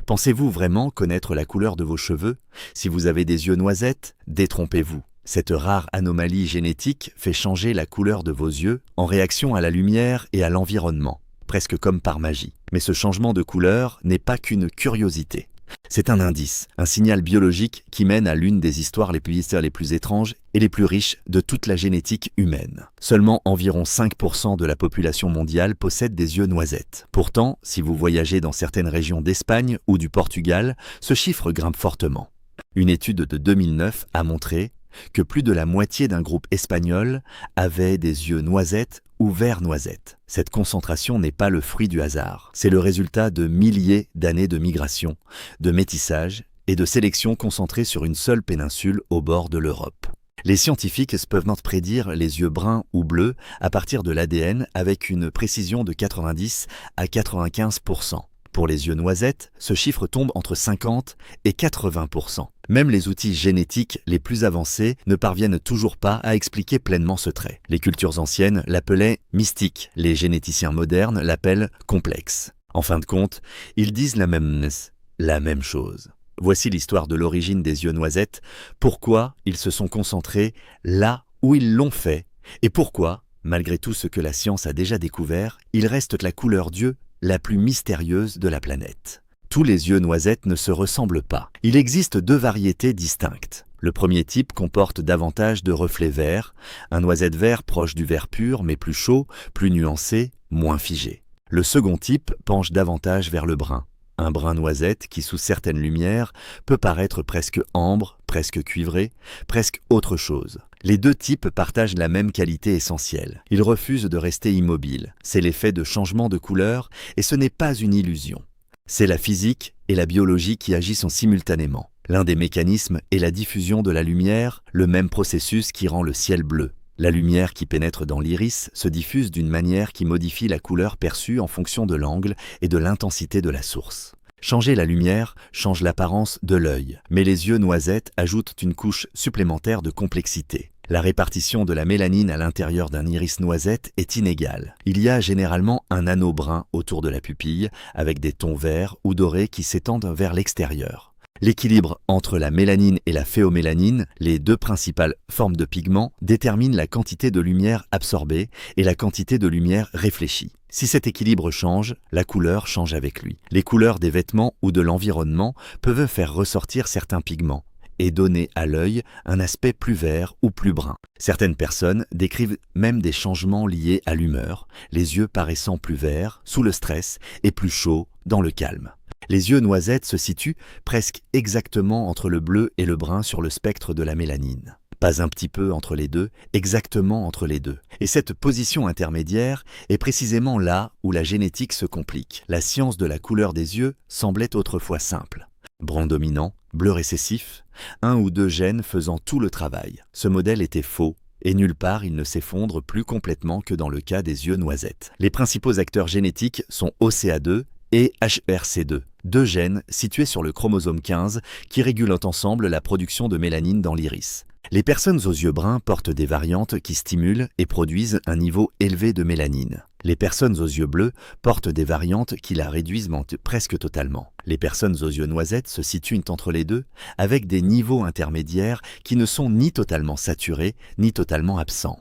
Pensez-vous vraiment connaître la couleur de vos cheveux? Si vous avez des yeux noisettes, détrompez-vous. Cette rare anomalie génétique fait changer la couleur de vos yeux en réaction à la lumière et à l'environnement, presque comme par magie. Mais ce changement de couleur n'est pas qu'une curiosité. C'est un indice, un signal biologique qui mène à l'une des histoires les plus étranges et les plus riches de toute la génétique humaine. Seulement environ 5% de la population mondiale possède des yeux noisettes. Pourtant, si vous voyagez dans certaines régions d'Espagne ou du Portugal, ce chiffre grimpe fortement. Une étude de 2009 a montré que plus de la moitié d'un groupe espagnol avait des yeux noisettes ou vert noisette. Cette concentration n'est pas le fruit du hasard. C'est le résultat de milliers d'années de migration, de métissage et de sélection concentrées sur une seule péninsule au bord de l'Europe. Les scientifiques peuvent prédire les yeux bruns ou bleus à partir de l'ADN avec une précision de 90 à 95%. Pour les yeux noisettes, ce chiffre tombe entre 50 et 80%. Même les outils génétiques les plus avancés ne parviennent toujours pas à expliquer pleinement ce trait. Les cultures anciennes l'appelaient mystique, les généticiens modernes l'appellent complexe. En fin de compte, ils disent la même chose. Voici l'histoire de l'origine des yeux noisettes, pourquoi ils se sont concentrés là où ils l'ont fait, et pourquoi, malgré tout ce que la science a déjà découvert, ils restent la couleur d'yeux la plus mystérieuse de la planète. Tous les yeux noisettes ne se ressemblent pas. Il existe deux variétés distinctes. Le premier type comporte davantage de reflets verts, un noisette vert proche du vert pur mais plus chaud, plus nuancé, moins figé. Le second type penche davantage vers le brun. Un brun noisette qui, sous certaines lumières, peut paraître presque ambre, presque cuivré, presque autre chose. Les deux types partagent la même qualité essentielle. Ils refusent de rester immobiles. C'est l'effet de changement de couleur et ce n'est pas une illusion. C'est la physique et la biologie qui agissent simultanément. L'un des mécanismes est la diffusion de la lumière, le même processus qui rend le ciel bleu. La lumière qui pénètre dans l'iris se diffuse d'une manière qui modifie la couleur perçue en fonction de l'angle et de l'intensité de la source. Changer la lumière change l'apparence de l'œil, mais les yeux noisettes ajoutent une couche supplémentaire de complexité. La répartition de la mélanine à l'intérieur d'un iris noisette est inégale. Il y a généralement un anneau brun autour de la pupille, avec des tons verts ou dorés qui s'étendent vers l'extérieur. L'équilibre entre la mélanine et la phéomélanine, les deux principales formes de pigments, détermine la quantité de lumière absorbée et la quantité de lumière réfléchie. Si cet équilibre change, la couleur change avec lui. Les couleurs des vêtements ou de l'environnement peuvent faire ressortir certains pigments et donner à l'œil un aspect plus vert ou plus brun. Certaines personnes décrivent même des changements liés à l'humeur, les yeux paraissant plus verts sous le stress et plus chauds dans le calme. Les yeux noisettes se situent presque exactement entre le bleu et le brun sur le spectre de la mélanine. Pas un petit peu entre les deux, exactement entre les deux. Et cette position intermédiaire est précisément là où la génétique se complique. La science de la couleur des yeux semblait autrefois simple. Brun dominant, bleu récessif, un ou deux gènes faisant tout le travail. Ce modèle était faux. Et nulle part il ne s'effondre plus complètement que dans le cas des yeux noisettes. Les principaux acteurs génétiques sont OCA2 et HERC2, deux gènes situés sur le chromosome 15 qui régulent ensemble la production de mélanine dans l'iris. Les personnes aux yeux bruns portent des variantes qui stimulent et produisent un niveau élevé de mélanine. Les personnes aux yeux bleus portent des variantes qui la réduisent presque totalement. Les personnes aux yeux noisettes se situent entre les deux avec des niveaux intermédiaires qui ne sont ni totalement saturés ni totalement absents.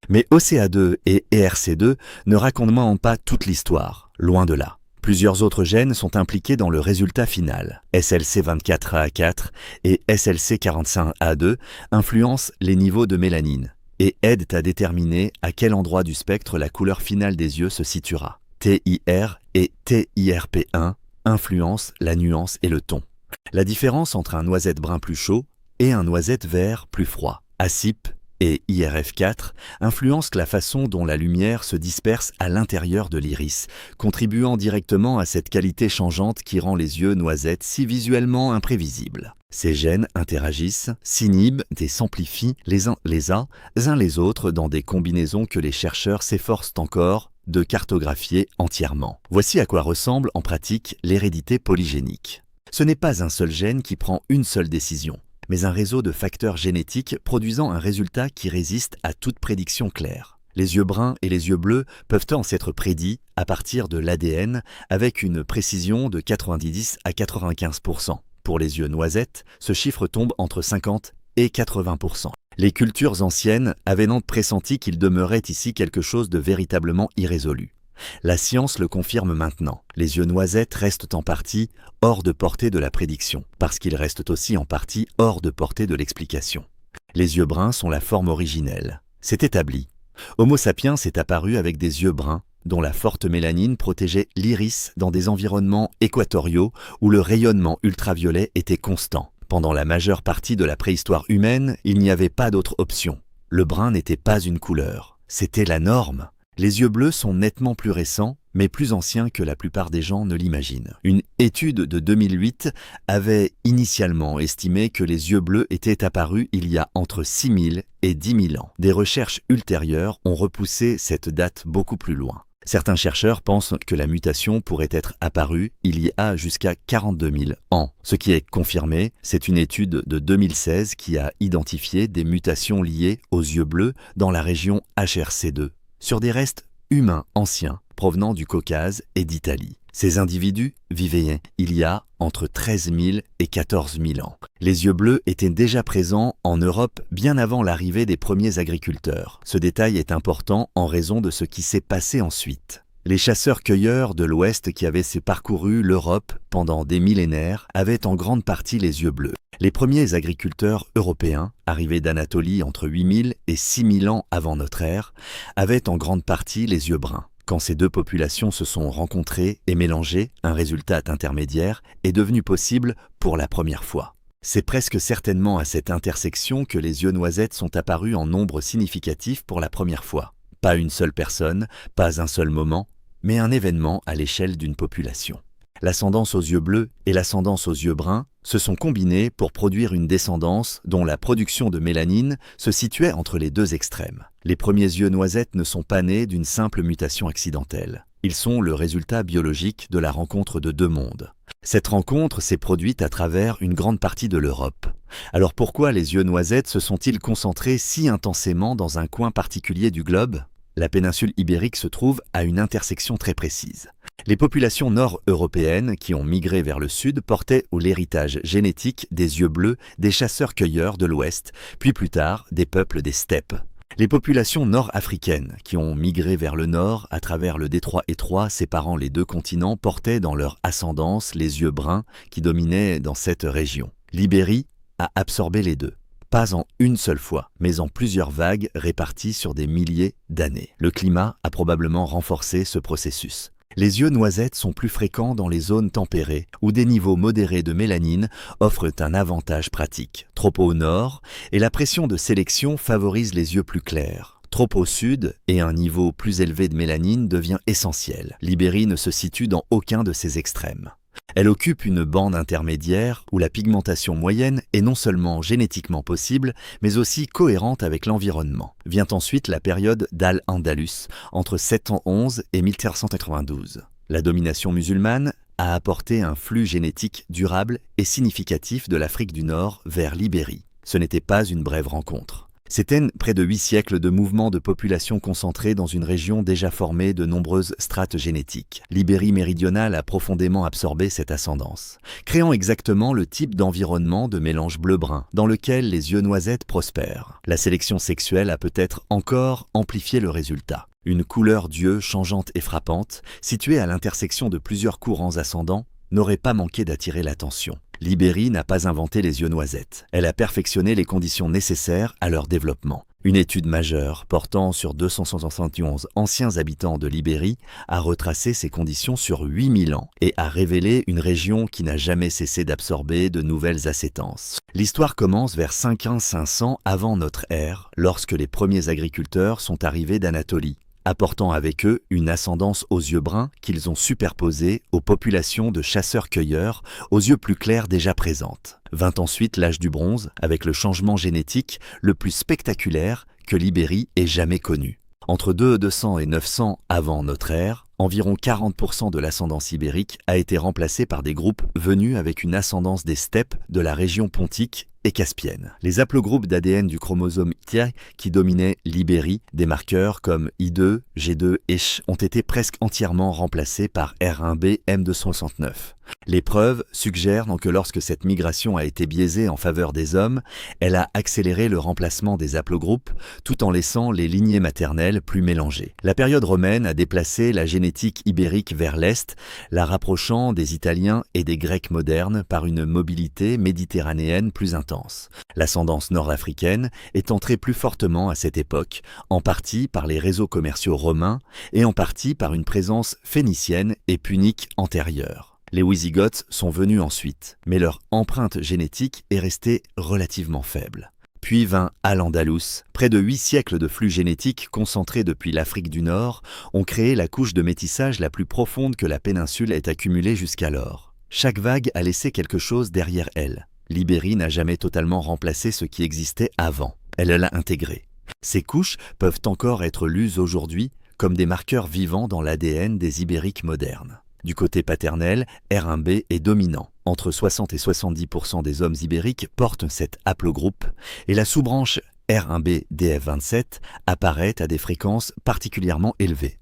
Mais OCA2 et ERC2 ne racontent pas toute l'histoire, loin de là. Plusieurs autres gènes sont impliqués dans le résultat final. SLC24A4 et SLC45A2 influencent les niveaux de mélanine et aident à déterminer à quel endroit du spectre la couleur finale des yeux se situera. TIR et TIRP1 influencent la nuance et le ton. La différence entre un noisette brun plus chaud et un noisette vert plus froid. ACIP et IRF4 influencent la façon dont la lumière se disperse à l'intérieur de l'iris, contribuant directement à cette qualité changeante qui rend les yeux noisettes si visuellement imprévisibles. Ces gènes interagissent, s'inhibent et s'amplifient les uns les autres dans des combinaisons que les chercheurs s'efforcent encore de cartographier entièrement. Voici à quoi ressemble en pratique l'hérédité polygénique. Ce n'est pas un seul gène qui prend une seule décision, mais un réseau de facteurs génétiques produisant un résultat qui résiste à toute prédiction claire. Les yeux bruns et les yeux bleus peuvent s'être prédits à partir de l'ADN avec une précision de 90 à 95%. Pour les yeux noisettes, ce chiffre tombe entre 50 et 80%. Les cultures anciennes avaient donc pressenti qu'il demeurait ici quelque chose de véritablement irrésolu. La science le confirme maintenant. Les yeux noisettes restent en partie hors de portée de la prédiction, parce qu'ils restent aussi en partie hors de portée de l'explication. Les yeux bruns sont la forme originelle. C'est établi. Homo sapiens est apparu avec des yeux bruns, dont la forte mélanine protégeait l'iris dans des environnements équatoriaux où le rayonnement ultraviolet était constant. Pendant la majeure partie de la préhistoire humaine, il n'y avait pas d'autre option. Le brun n'était pas une couleur, c'était la norme. Les yeux bleus sont nettement plus récents, mais plus anciens que la plupart des gens ne l'imaginent. Une étude de 2008 avait initialement estimé que les yeux bleus étaient apparus il y a entre 6000 et 10 000 ans. Des recherches ultérieures ont repoussé cette date beaucoup plus loin. Certains chercheurs pensent que la mutation pourrait être apparue il y a jusqu'à 42 000 ans. Ce qui est confirmé, c'est une étude de 2016 qui a identifié des mutations liées aux yeux bleus dans la région HRC2, sur des restes humains anciens provenant du Caucase et d'Italie. Ces individus vivaient il y a entre 13 000 et 14 000 ans. Les yeux bleus étaient déjà présents en Europe bien avant l'arrivée des premiers agriculteurs. Ce détail est important en raison de ce qui s'est passé ensuite. Les chasseurs-cueilleurs de l'Ouest qui avaient parcouru l'Europe pendant des millénaires avaient en grande partie les yeux bleus. Les premiers agriculteurs européens, arrivés d'Anatolie entre 8000 et 6000 ans avant notre ère, avaient en grande partie les yeux bruns. Quand ces deux populations se sont rencontrées et mélangées, un résultat intermédiaire est devenu possible pour la première fois. C'est presque certainement à cette intersection que les yeux noisettes sont apparus en nombre significatif pour la première fois. Pas une seule personne, pas un seul moment, mais un événement à l'échelle d'une population. L'ascendance aux yeux bleus et l'ascendance aux yeux bruns se sont combinés pour produire une descendance dont la production de mélanine se situait entre les deux extrêmes. Les premiers yeux noisettes ne sont pas nés d'une simple mutation accidentelle. Ils sont le résultat biologique de la rencontre de deux mondes. Cette rencontre s'est produite à travers une grande partie de l'Europe. Alors pourquoi les yeux noisettes se sont-ils concentrés si intensément dans un coin particulier du globe ? La péninsule ibérique se trouve à une intersection très précise. Les populations nord-européennes qui ont migré vers le sud portaient l'héritage génétique des yeux bleus des chasseurs-cueilleurs de l'Ouest, puis plus tard des peuples des steppes. Les populations nord-africaines qui ont migré vers le nord à travers le détroit étroit séparant les deux continents portaient dans leur ascendance les yeux bruns qui dominaient dans cette région. L'Ibérie a absorbé les deux. Pas en une seule fois, mais en plusieurs vagues réparties sur des milliers d'années. Le climat a probablement renforcé ce processus. Les yeux noisettes sont plus fréquents dans les zones tempérées, où des niveaux modérés de mélanine offrent un avantage pratique. Trop au nord, et la pression de sélection favorise les yeux plus clairs. Trop au sud, et un niveau plus élevé de mélanine devient essentiel. L'Ibérie ne se situe dans aucun de ces extrêmes. Elle occupe une bande intermédiaire où la pigmentation moyenne est non seulement génétiquement possible, mais aussi cohérente avec l'environnement. Vient ensuite la période d'Al-Andalus, entre 711 et 1492. La domination musulmane a apporté un flux génétique durable et significatif de l'Afrique du Nord vers l'Ibérie. Ce n'était pas une brève rencontre. C'était près de 8 siècles de mouvements de population concentrés dans une région déjà formée de nombreuses strates génétiques. L'Ibérie méridionale a profondément absorbé cette ascendance, créant exactement le type d'environnement de mélange bleu-brun dans lequel les yeux noisettes prospèrent. La sélection sexuelle a peut-être encore amplifié le résultat. Une couleur d'yeux changeante et frappante, située à l'intersection de plusieurs courants ascendants, n'aurait pas manqué d'attirer l'attention. L'Ibérie n'a pas inventé les yeux noisettes. Elle a perfectionné les conditions nécessaires à leur développement. Une étude majeure portant sur 271 anciens habitants de l'Ibérie a retracé ces conditions sur 8000 ans et a révélé une région qui n'a jamais cessé d'absorber de nouvelles ascendances. L'histoire commence vers 5500 avant notre ère, lorsque les premiers agriculteurs sont arrivés d'Anatolie, apportant avec eux une ascendance aux yeux bruns qu'ils ont superposée aux populations de chasseurs-cueilleurs aux yeux plus clairs déjà présentes. Vint ensuite l'âge du bronze, avec le changement génétique le plus spectaculaire que l'Ibérie ait jamais connu. Entre 200 et 900 avant notre ère, environ 40% de l'ascendance ibérique a été remplacée par des groupes venus avec une ascendance des steppes de la région pontique et caspienne. Les haplogroupes d'ADN du chromosome Y qui dominaient l'Ibérie, des marqueurs comme I2, G2 et Ch ont été presque entièrement remplacés par R1b M269. Les preuves suggèrent donc que lorsque cette migration a été biaisée en faveur des hommes, elle a accéléré le remplacement des haplogroupes tout en laissant les lignées maternelles plus mélangées. La période romaine a déplacé la génétique ibérique vers l'Est, la rapprochant des Italiens et des Grecs modernes par une mobilité méditerranéenne plus intense. L'ascendance nord-africaine est entrée plus fortement à cette époque, en partie par les réseaux commerciaux romains et en partie par une présence phénicienne et punique antérieure. Les Wisigoths sont venus ensuite, mais leur empreinte génétique est restée relativement faible. Puis vint Al-Andalus. Près de 8 siècles de flux génétiques concentrés depuis l'Afrique du Nord ont créé la couche de métissage la plus profonde que la péninsule ait accumulée jusqu'alors. Chaque vague a laissé quelque chose derrière elle. L'Ibérie n'a jamais totalement remplacé ce qui existait avant. Elle l'a intégré. Ces couches peuvent encore être lues aujourd'hui comme des marqueurs vivants dans l'ADN des Ibériques modernes. Du côté paternel, R1b est dominant. Entre 60 et 70% des hommes ibériques portent cet haplogroupe et la sous-branche R1b DF27 apparaît à des fréquences particulièrement élevées,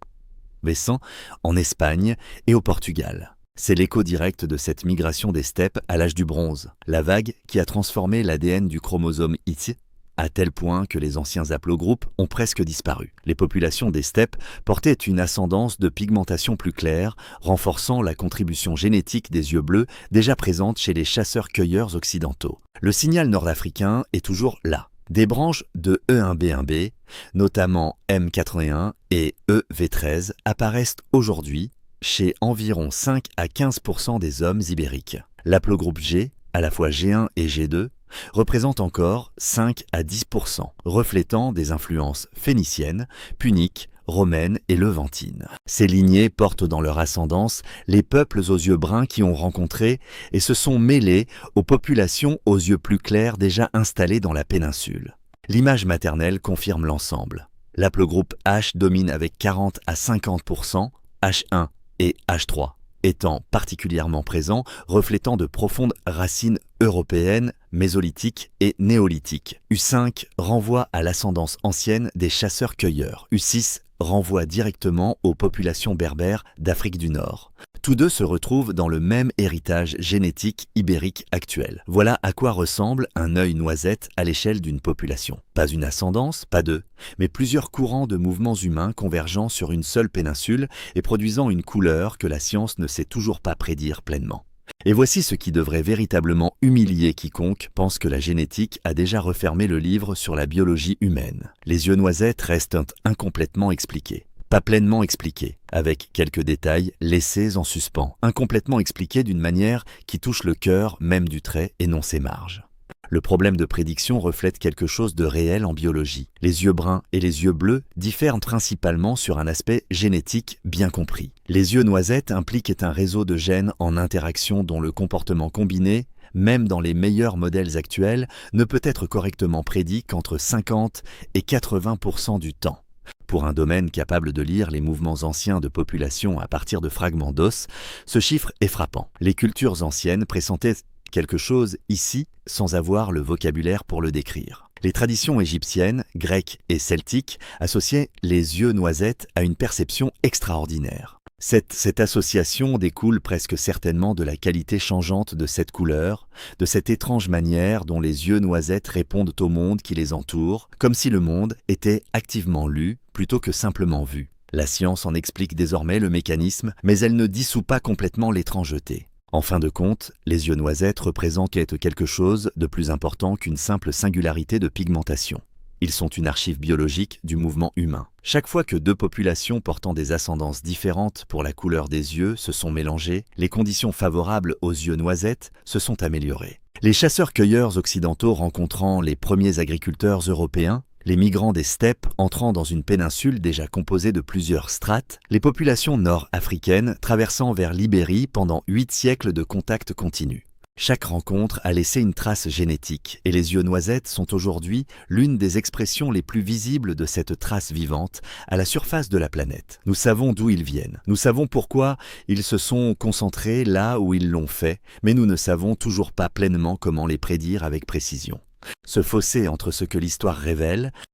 baissant en Espagne et au Portugal. C'est l'écho direct de cette migration des steppes à l'âge du bronze, la vague qui a transformé l'ADN du chromosome Y à tel point que les anciens haplogroupes ont presque disparu. Les populations des steppes portaient une ascendance de pigmentation plus claire, renforçant la contribution génétique des yeux bleus déjà présente chez les chasseurs-cueilleurs occidentaux. Le signal nord-africain est toujours là. Des branches de E1b1b, notamment M81 et EV13, apparaissent aujourd'hui chez environ 5 à 15% des hommes ibériques. L'aplogroupe G, à la fois G1 et G2, représente encore 5 à 10%, reflétant des influences phéniciennes, puniques, romaines et levantines. Ces lignées portent dans leur ascendance les peuples aux yeux bruns qui ont rencontré et se sont mêlés aux populations aux yeux plus clairs déjà installées dans la péninsule. L'image maternelle confirme l'ensemble. L'aplogroupe H domine avec 40 à 50%, H1 et H3 étant particulièrement présents, reflétant de profondes racines européennes, mésolithiques et néolithiques. U5 renvoie à l'ascendance ancienne des chasseurs-cueilleurs. U6 renvoie directement aux populations berbères d'Afrique du Nord. Tous deux se retrouvent dans le même héritage génétique ibérique actuel. Voilà à quoi ressemble un œil noisette à l'échelle d'une population. Pas une ascendance, pas deux, mais plusieurs courants de mouvements humains convergeant sur une seule péninsule et produisant une couleur que la science ne sait toujours pas prédire pleinement. Et voici ce qui devrait véritablement humilier quiconque pense que la génétique a déjà refermé le livre sur la biologie humaine. Les yeux noisettes restent incomplètement expliqués. Pas pleinement expliqués, avec quelques détails laissés en suspens, incomplètement expliqués d'une manière qui touche le cœur même du trait et non ses marges. Le problème de prédiction reflète quelque chose de réel en biologie. Les yeux bruns et les yeux bleus diffèrent principalement sur un aspect génétique bien compris. Les yeux noisettes impliquent un réseau de gènes en interaction dont le comportement combiné, même dans les meilleurs modèles actuels, ne peut être correctement prédit qu'entre 50 et 80% du temps. Pour un domaine capable de lire les mouvements anciens de population à partir de fragments d'os, ce chiffre est frappant. Les cultures anciennes pressentaient quelque chose ici sans avoir le vocabulaire pour le décrire. Les traditions égyptiennes, grecques et celtiques associaient les yeux noisettes à une perception extraordinaire. Cette association découle presque certainement de la qualité changeante de cette couleur, de cette étrange manière dont les yeux noisettes répondent au monde qui les entoure, comme si le monde était activement lu plutôt que simplement vu. La science en explique désormais le mécanisme, mais elle ne dissout pas complètement l'étrangeté. En fin de compte, les yeux noisettes représentent quelque chose de plus important qu'une simple singularité de pigmentation. Ils sont une archive biologique du mouvement humain. Chaque fois que deux populations portant des ascendances différentes pour la couleur des yeux se sont mélangées, les conditions favorables aux yeux noisettes se sont améliorées. Les chasseurs-cueilleurs occidentaux rencontrant les premiers agriculteurs européens, les migrants des steppes entrant dans une péninsule déjà composée de plusieurs strates, les populations nord-africaines traversant vers l'Ibérie pendant 8 siècles de contact continu. Chaque rencontre a laissé une trace génétique, et les yeux noisettes sont aujourd'hui l'une des expressions les plus visibles de cette trace vivante à la surface de la planète. Nous savons d'où ils viennent, nous savons pourquoi ils se sont concentrés là où ils l'ont fait, mais nous ne savons toujours pas pleinement comment les prédire avec précision. Ce fossé entre ce que l'histoire révèle